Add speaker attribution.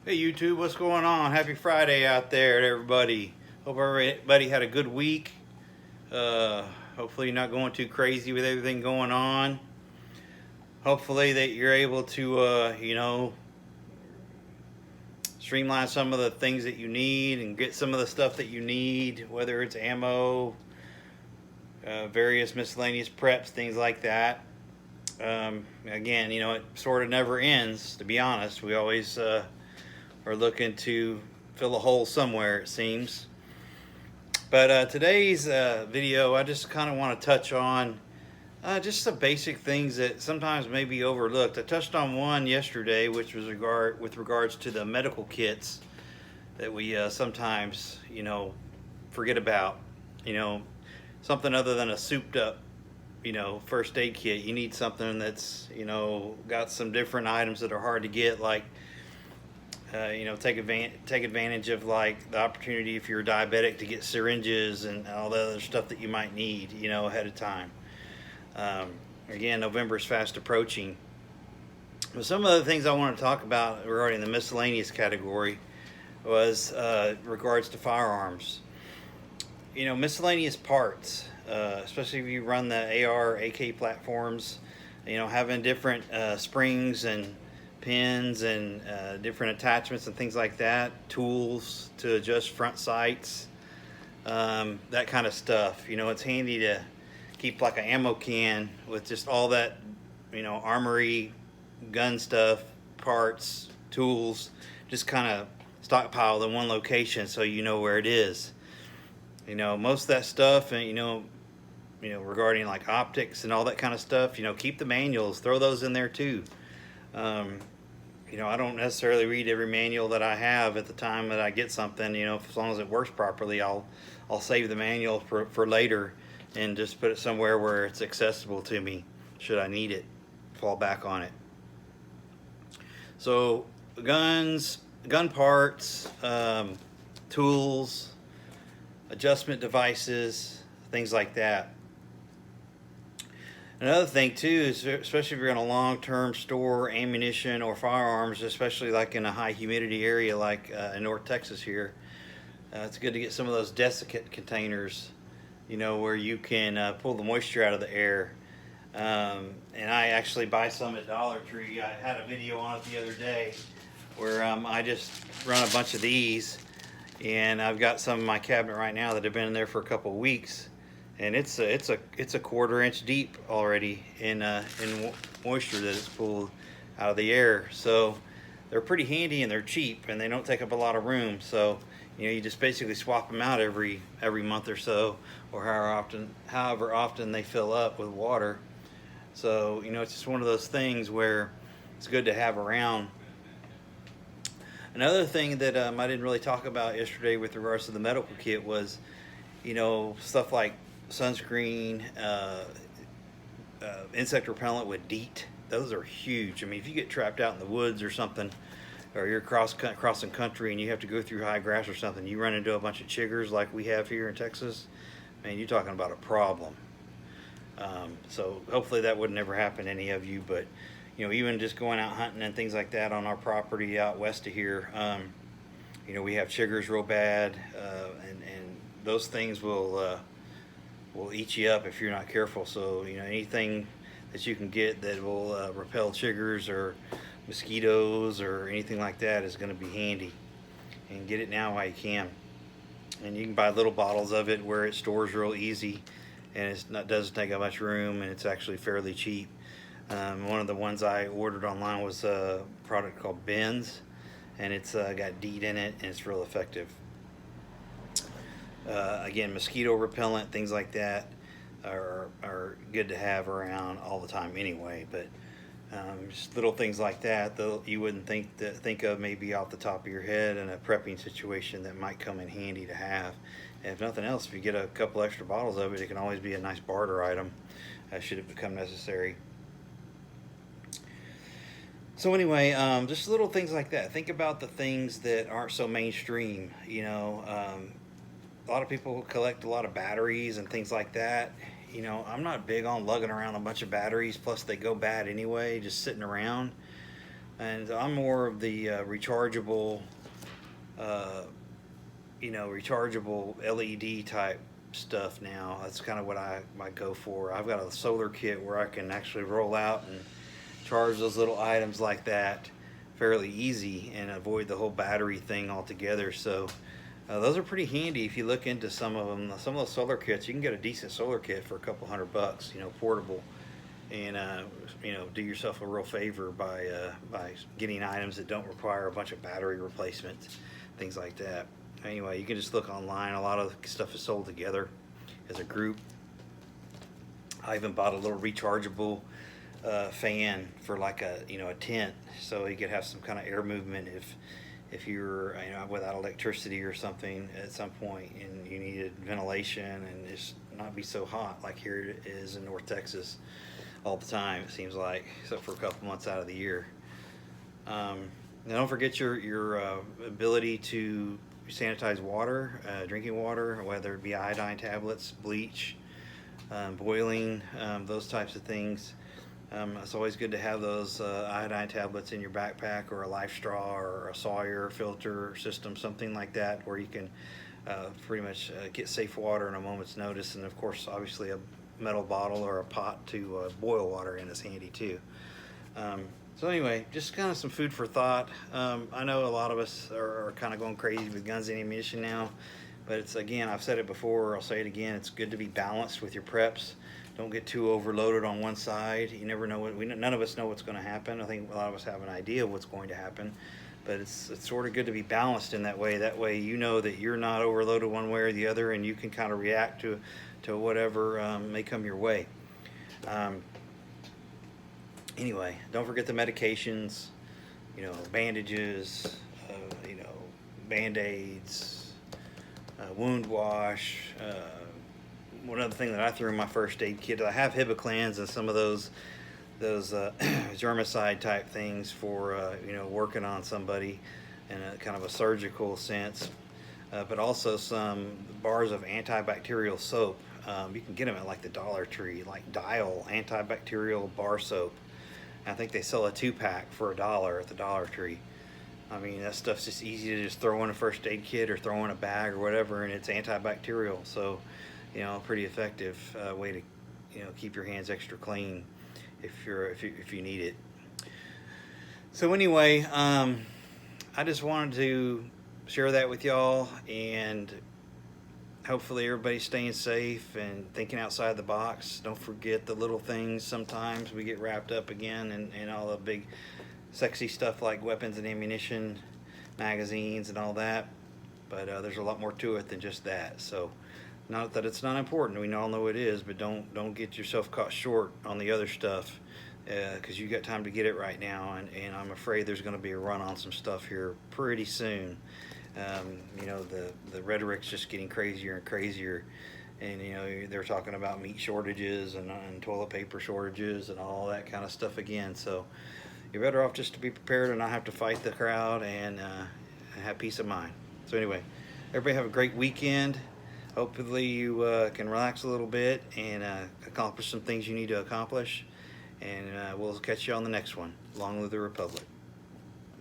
Speaker 1: Hey YouTube, what's going on? Happy Friday out there to everybody. Hope everybody had a good week. Uh, Hopefully you're not going too crazy with everything going on. Hopefully that you're able to, streamline some of the things that you need and get some of the stuff that you need, whether it's ammo, various miscellaneous preps, things like that. Again, it sort of never ends, to be honest. We always are looking to fill a hole somewhere, it seems. But today's video, I just kind of want to touch on just some basic things that sometimes may be overlooked. I touched on one yesterday, which was with regards to the medical kits that we sometimes, forget about. Something other than a souped-up, first aid kit. You need something that's, got some different items that are hard to get, like take advantage of like the opportunity if you're diabetic to get syringes and all the other stuff that you might need, ahead of time. Again, November is fast approaching. But some of the things I want to talk about regarding the miscellaneous category was regards to firearms. Miscellaneous parts, especially if you run the AR, AK platforms, having different springs and pins and different attachments and things like that, tools to adjust front sights, that kind of stuff. It's handy to keep like an ammo can with just all that, armory, gun stuff, parts, tools, just kind of stockpiled in one location so you know where it is. Most of that stuff, and regarding like optics and all that kind of stuff, keep the manuals, throw those in there too. I don't necessarily read every manual that I have at the time that I get something. As long as it works properly, I'll save the manual for later and just put it somewhere where it's accessible to me should I need it, fall back on it. So guns, gun parts, tools, adjustment devices, things like that. Another thing too is, especially if you're going to long-term store ammunition or firearms, especially like in a high humidity area like in North Texas here, it's good to get some of those desiccant containers, where you can pull the moisture out of the air. And I actually buy some at Dollar Tree. I had a video on it the other day where I just run a bunch of these, and I've got some in my cabinet right now that have been in there for a couple of weeks. And it's a quarter-inch deep already in moisture that is pulled out of the air. So they're pretty handy and they're cheap and they don't take up a lot of room. So you just basically swap them out every month or so, or however often they fill up with water. So it's just one of those things where it's good to have around. Another thing that I didn't really talk about yesterday with regards to the medical kit was, stuff like sunscreen, insect repellent with DEET. Those are huge. I mean, if you get trapped out in the woods or something, or you're crossing country and you have to go through high grass or something, you run into a bunch of chiggers like we have here in Texas, man, you're talking about a problem. So hopefully that would never happen to any of you, but even just going out hunting and things like that on our property out west of here, we have chiggers real bad, and those things will eat you up if you're not careful. So anything that you can get that will repel chiggers or mosquitoes or anything like that is going to be handy, and get it now while you can. And you can buy little bottles of it where it stores real easy, and it doesn't take up much room, and it's actually fairly cheap. One of the ones I ordered online was a product called Benz, and it's got DEET in it, and it's real effective. Again, mosquito repellent, things like that are good to have around all the time anyway, but just little things like that you wouldn't think of maybe off the top of your head in a prepping situation that might come in handy to have. And if nothing else, if you get a couple extra bottles of it, it can always be a nice barter item should it become necessary. So anyway, just little things like that. Think about the things that aren't so mainstream. A lot of people collect a lot of batteries and things like that. I'm not big on lugging around a bunch of batteries, plus they go bad anyway, just sitting around. And I'm more of the rechargeable, uh, rechargeable LED type stuff now. That's kind of what I might go for. I've got a solar kit where I can actually roll out and charge those little items like that fairly easy and avoid the whole battery thing altogether. So those are pretty handy if you look into some of them. Some of those solar kits, you can get a decent solar kit for a couple $100, portable, and do yourself a real favor by getting items that don't require a bunch of battery replacements, things like that. Anyway, you can just look online. A lot of stuff is sold together as a group. I even bought a little rechargeable fan for like a tent, so you could have some kind of air movement if you're without electricity or something at some point and you needed ventilation and just not be so hot like here it is in North Texas all the time, it seems like, except for a couple months out of the year. Now don't forget your ability to sanitize water, drinking water, whether it be iodine tablets, bleach, boiling, those types of things. It's always good to have those iodine tablets in your backpack, or a Life Straw or a Sawyer filter system, something like that, where you can pretty much get safe water in a moment's notice. And of course, obviously, a metal bottle or a pot to boil water in is handy too. So anyway, just kind of some food for thought. I know a lot of us are kind of going crazy with guns and ammunition now, but it's, again, I've said it before, I'll say it again, it's good to be balanced with your preps. Don't get too overloaded on one side. You never know none of us know what's going to happen. I think a lot of us have an idea of what's going to happen, but it's sort of good to be balanced in that way. That way you know that you're not overloaded one way or the other, and you can kind of react to whatever may come your way. Anyway, don't forget the medications, bandages, Band-Aids, wound wash. One other thing that I threw in my first aid kit, I have Hibiclens and some of those germicide type things for working on somebody in a kind of a surgical sense, but also some bars of antibacterial soap. You can get them at like the Dollar Tree, like Dial antibacterial bar soap. I think they sell a 2-pack for $1 at the Dollar Tree. I mean, that stuff's just easy to just throw in a first aid kit or throw in a bag or whatever, and it's antibacterial. So, pretty effective way to, keep your hands extra clean if you need it. So anyway, I just wanted to share that with y'all, and hopefully everybody's staying safe and thinking outside the box. Don't forget the little things. Sometimes we get wrapped up again in all the big sexy stuff like weapons and ammunition, magazines and all that, but there's a lot more to it than just that. So not that it's not important, we all know it is, but don't get yourself caught short on the other stuff, because you got time to get it right now, and I'm afraid there's going to be a run on some stuff here pretty soon. The rhetoric's just getting crazier and crazier, and they're talking about meat shortages and toilet paper shortages and all that kind of stuff again. So you're better off just to be prepared and not have to fight the crowd, and have peace of mind. So anyway, everybody have a great weekend. Hopefully you can relax a little bit and accomplish some things you need to accomplish, and we'll catch you on the next one. Long live the Republic.